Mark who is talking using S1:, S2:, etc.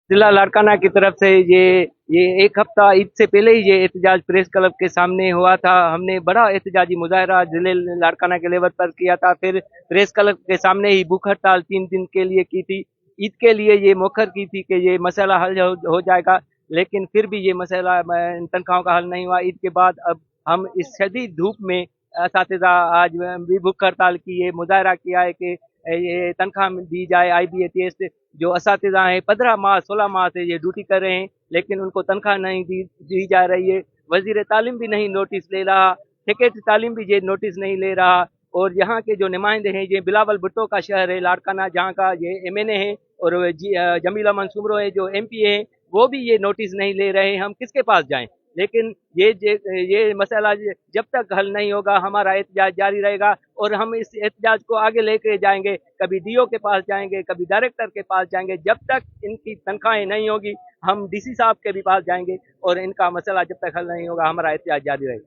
S1: जिला लाड़काना की तरफ से ये एक हफ्ता ईद से पहले ही ये एहतजाज प्रेस क्लब के सामने हुआ था। हमने बड़ा एहतजाजी मुजाहरा जिले लाड़काना के लेवल पर किया था। फिर प्रेस क्लब के सामने ही भूख हड़ताल 3 दिन के लिए की थी। ईद के लिए ये मौखर की थी कि ये मसला हल हो जाएगा, लेकिन फिर भी ये मसला तनख्वाहों का हल नहीं हुआ। ईद के बाद अब हम इस शदीद धूप में असातिज़ा आज भी भूख हड़ताल की ये मुजाहरा किया है कि ये तनख्वाह दी जाए। IBATS जो असातिज़ा हैं 15 माह 16 माह से ये ड्यूटी कर रहे हैं, लेकिन उनको तनख्वाह नहीं दी जा रही है। वजीर तालीम भी नहीं नोटिस ले रहा, सेक्रेटरी तालीम भी ये नोटिस नहीं ले रहा। और यहाँ के जो नुमाइंदे हैं, ये बिलावल भुट्टो का शहर है लाड़काना, जहाँ का ये MNA है, और जमीला मंसूरो है जो MP है, वो भी ये नोटिस नहीं ले रहे हैं। हम किसके पास जाएं? लेकिन ये मसला जब तक हल नहीं होगा हमारा एहतजाज जारी रहेगा, और हम इस एहतजाज को आगे लेके जाएंगे। कभी DO के पास जाएंगे, कभी डायरेक्टर के पास जाएंगे। जब तक इनकी तनख्वाहें नहीं होगी हम DC साहब के भी पास जाएंगे, और इनका मसला जब तक हल नहीं होगा हमारा एहतजाज जारी रहेगा।